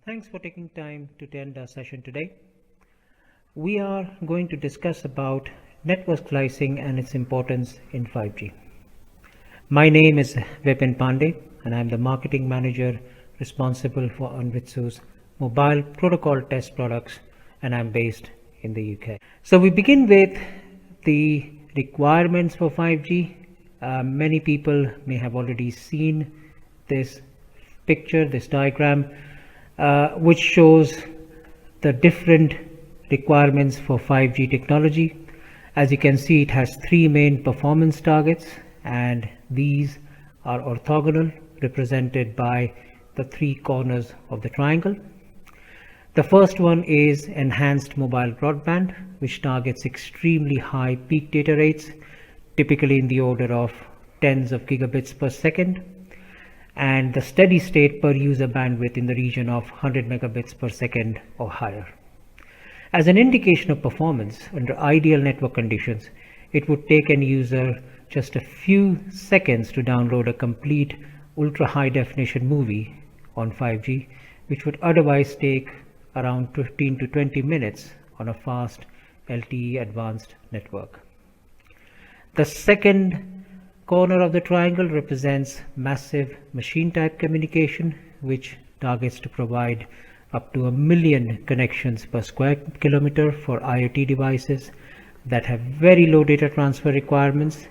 Thanks for taking time to attend our session today. We are going to discuss about network slicing and its importance in 5G. My name is Vipin Pandey and I am the marketing manager responsible for Anvitsu's mobile protocol test products, and I am based in the UK. So we begin with the requirements for 5G. Many people may have already seen this picture, this diagram, which shows the different requirements for 5G technology. As you can see, it has three main performance targets, and these are orthogonal, represented by the three corners of the triangle. The first one is enhanced mobile broadband, which targets extremely high peak data rates, typically in the order of tens of gigabits per second, and the steady state per user bandwidth in the region of 100 megabits per second or higher. As an indication of performance under ideal network conditions, it would take an user just a few seconds to download a complete ultra high definition movie on 5G, which would otherwise take around 15 to 20 minutes on a fast LTE advanced network. The second corner of the triangle represents massive machine type communication, which targets to provide up to 1 million connections per square kilometer for IoT devices that have very low data transfer requirements,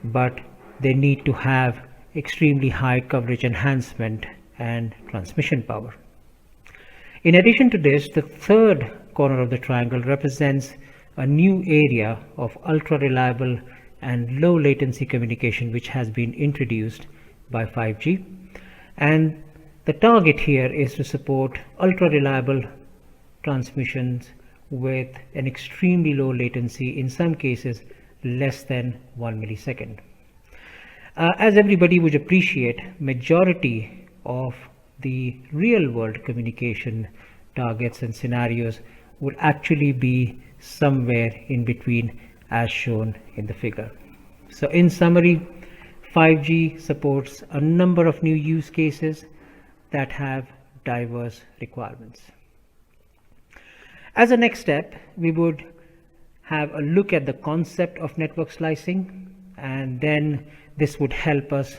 but they need to have extremely high coverage enhancement and transmission power. In addition to this, the third corner of the triangle represents a new area of ultra reliable and low latency communication, which has been introduced by 5G, and the target here is to support ultra reliable transmissions with an extremely low latency, in some cases less than 1 millisecond. As everybody would appreciate, majority of the real world communication targets and scenarios would actually be somewhere in between as shown in the figure. So in summary, 5G supports a number of new use cases that have diverse requirements. As a next step, we would have a look at the concept of network slicing, and then this would help us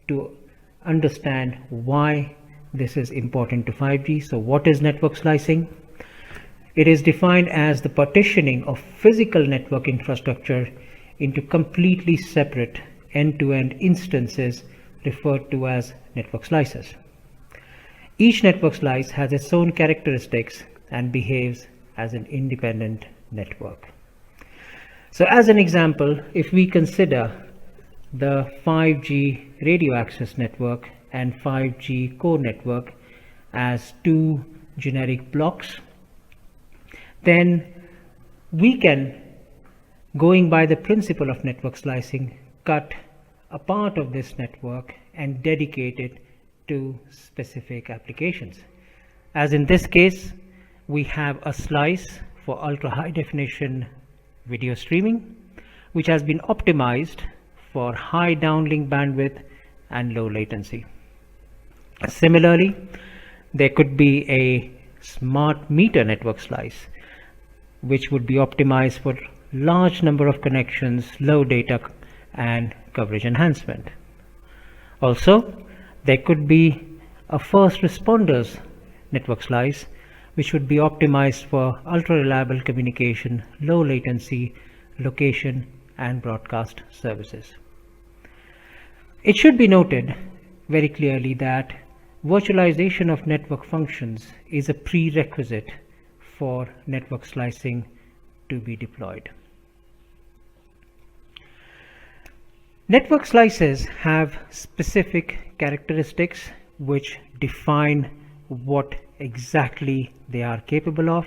to understand why this is important to 5G. So what is network slicing? It is defined as the partitioning of physical network infrastructure into completely separate end-to-end instances referred to as network slices. Each network slice has its own characteristics and behaves as an independent network. So as an example, if we consider the 5G radio access network and 5G core network as two generic blocks, then we can, going by the principle of network slicing, cut a part of this network and dedicate it to specific applications. As in this case, we have a slice for ultra high definition video streaming, which has been optimized for high downlink bandwidth and low latency. Similarly, there could be a smart meter network slice, which would be optimized for large number of connections, low data and coverage enhancement. Also, there could be a first responders network slice, which would be optimized for ultra reliable communication, low latency, location and broadcast services. It should be noted very clearly that virtualization of network functions is a prerequisite for network slicing to be deployed. Network slices have specific characteristics which define what exactly they are capable of.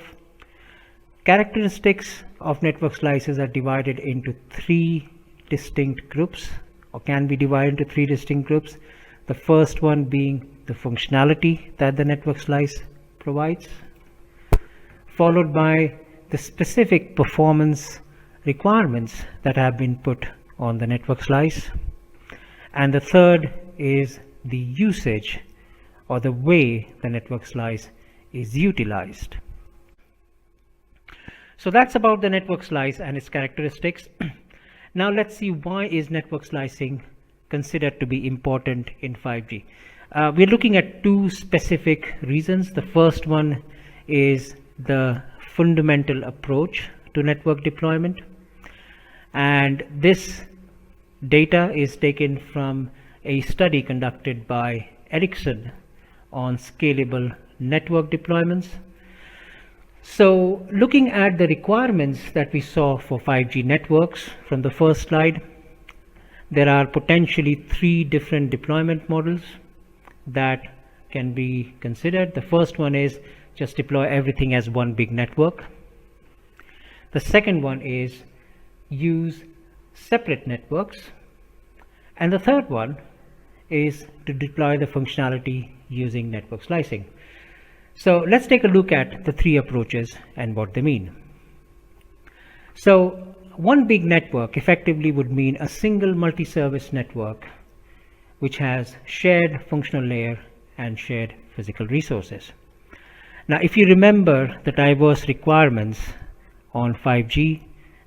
Characteristics of network slices are divided into three distinct groups, or can be divided into three distinct groups. The first one being the functionality that the network slice provides, followed by the specific performance requirements that have been put on the network slice, and the third is the usage or the way the network slice is utilized. So that's about the network slice and its characteristics. Now let's see, why is network slicing considered to be important in 5G? We're looking at two specific reasons. The first one is the fundamental approach to network deployment, and this data is taken from a study conducted by Ericsson on scalable network deployments. So looking at the requirements that we saw for 5G networks from the first slide, there are potentially 3 different deployment models that can be considered. The first one is just deploy everything as one big network. The second one is use separate networks. And the third one is to deploy the functionality using network slicing. So let's take a look at the 3 approaches and what they mean. So one big network effectively would mean a single multi-service network which has shared functional layer and shared physical resources. Now, if you remember the diverse requirements on 5G,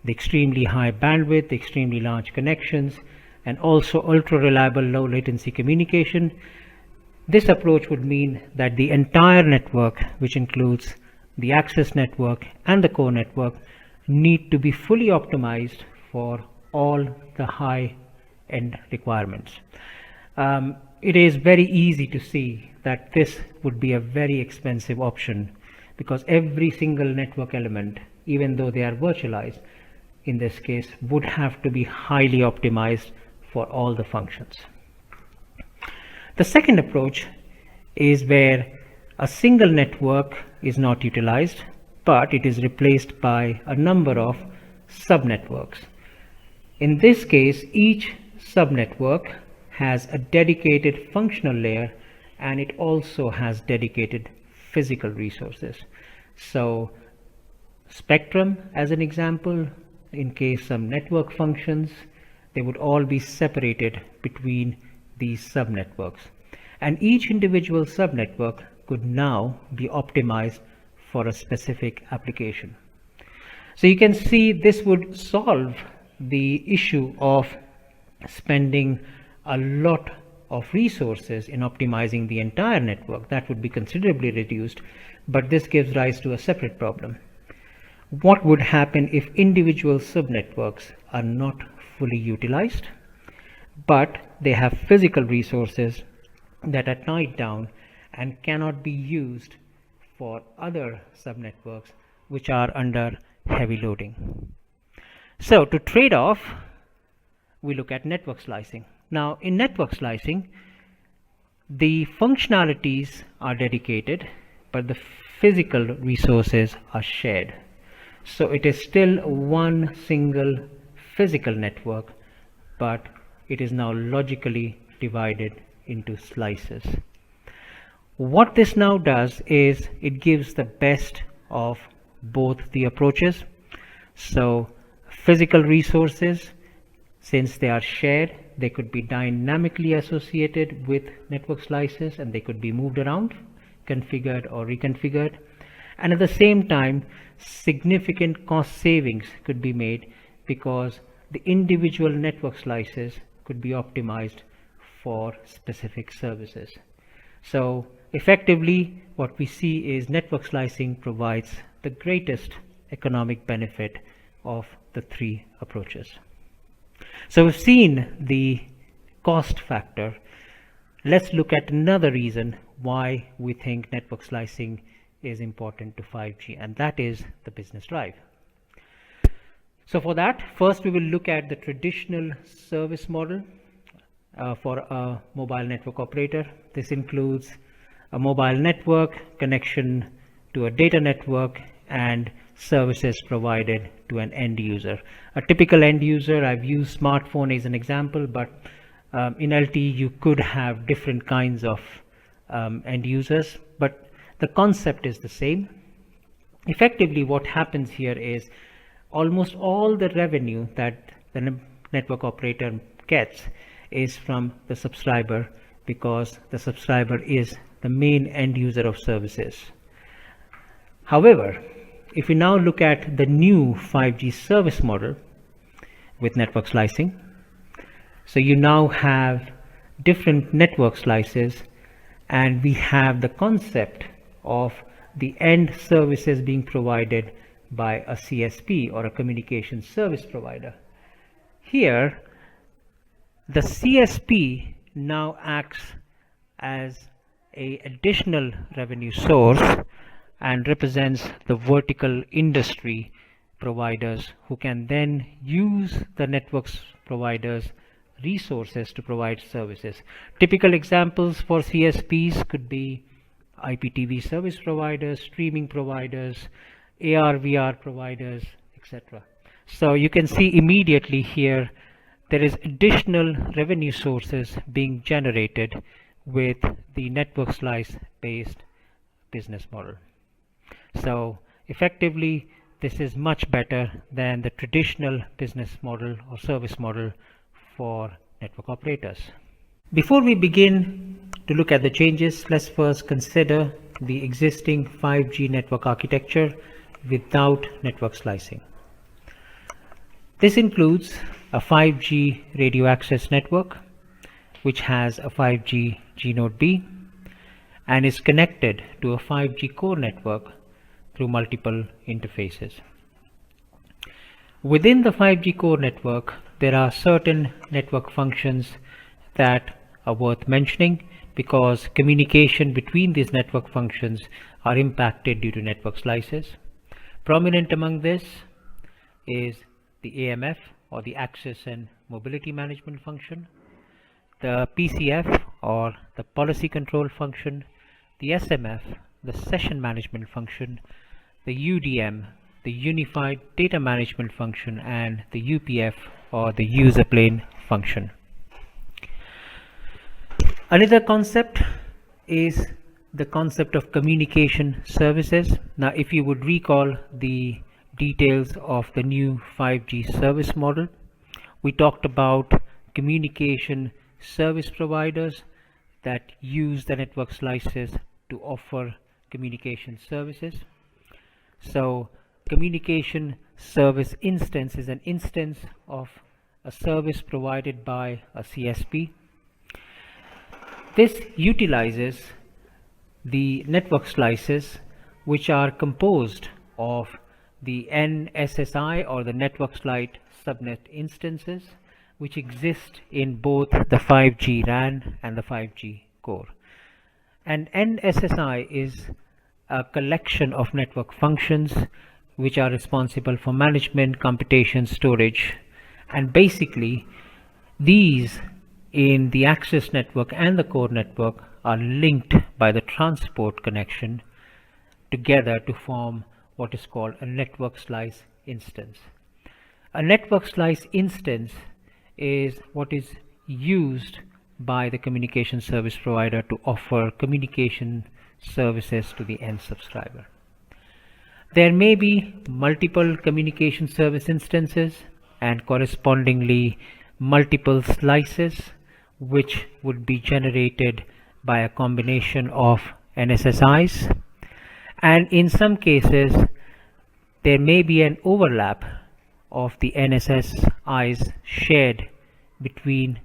the extremely high bandwidth, the extremely large connections, and also ultra reliable low latency communication, this approach would mean that the entire network, which includes the access network and the core network, need to be fully optimized for all the high end requirements. It is very easy to see that this would be a very expensive option, because every single network element, even though they are virtualized, in this case would have to be highly optimized for all the functions. The second approach is where a single network is not utilized, but it is replaced by a number of subnetworks. In this case, each subnetwork has a dedicated functional layer, and it also has dedicated physical resources. So spectrum, as an example, in case some network functions, they would all be separated between these subnetworks, and each individual subnetwork could now be optimized for a specific application. So you can see this would solve the issue of spending a lot of resources in optimizing the entire network. That would be considerably reduced, but this gives rise to a separate problem. What would happen if individual subnetworks are not fully utilized, but they have physical resources that are tied down and cannot be used for other subnetworks which are under heavy loading? So to trade off, we look at network slicing. Now, in network slicing, the functionalities are dedicated, but the physical resources are shared. So it is still one single physical network, but it is now logically divided into slices. What this now does is it gives the best of both the approaches. So physical resources, since they are shared, they could be dynamically associated with network slices, and they could be moved around, configured or reconfigured. And at the same time, significant cost savings could be made, because the individual network slices could be optimized for specific services. So effectively, what we see is network slicing provides the greatest economic benefit of the 3 approaches. So we've seen the cost factor. Let's look at another reason why we think network slicing is important to 5G, and that is the business drive. So for that, first we will look at the traditional service model for a mobile network operator. This includes a mobile network, connection to a data network, and services provided to an end user. A typical end user, I've used smartphone as an example, but in LTE you could have different kinds of end users, but the concept is the same. Effectively, what happens here is almost all the revenue that the network operator gets is from the subscriber, because the subscriber is the main end user of services. However, if we now look at the new 5G service model with network slicing, so you now have different network slices, and we have the concept of the end services being provided by a CSP, or a communication service provider. Here, the CSP now acts as an additional revenue source and represents the vertical industry providers who can then use the networks providers resources to provide services. Typical examples for CSPs could be IPTV service providers, streaming providers, AR/VR providers, etc. So you can see immediately here there is additional revenue sources being generated with the network slice based business model. So effectively, this is much better than the traditional business model or service model for network operators. Before we begin to look at the changes, let's first consider the existing 5G network architecture without network slicing. This includes a 5G radio access network, which has a 5G G-Node B and is connected to a 5G core network through multiple interfaces. Within the 5G core network, there are certain network functions that are worth mentioning because communication between these network functions are impacted due to network slices. Prominent among this is the AMF, or the access and mobility management function, the PCF, or the policy control function, the SMF, the session management function, the UDM, the unified data management function, and the UPF, or the user plane function. Another concept is the concept of communication services. Now, if you would recall the details of the new 5G service model, we talked about communication service providers that use the network slices to offer communication services. So communication service instance is an instance of a service provided by a CSP. This utilizes the network slices, which are composed of the NSSI, or the network slice subnet instances, which exist in both the 5G RAN and the 5G core. And NSSI is a collection of network functions which are responsible for management, computation, storage, and basically these in the access network and the core network are linked by the transport connection together to form what is called a network slice instance. A network slice instance is what is used by the communication service provider to offer communication services to the end subscriber. There may be multiple communication service instances and correspondingly multiple slices which would be generated by a combination of NSSIs, and in some cases there may be an overlap of the NSSIs shared between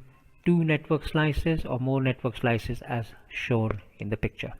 two network slices or more network slices as shown in the picture.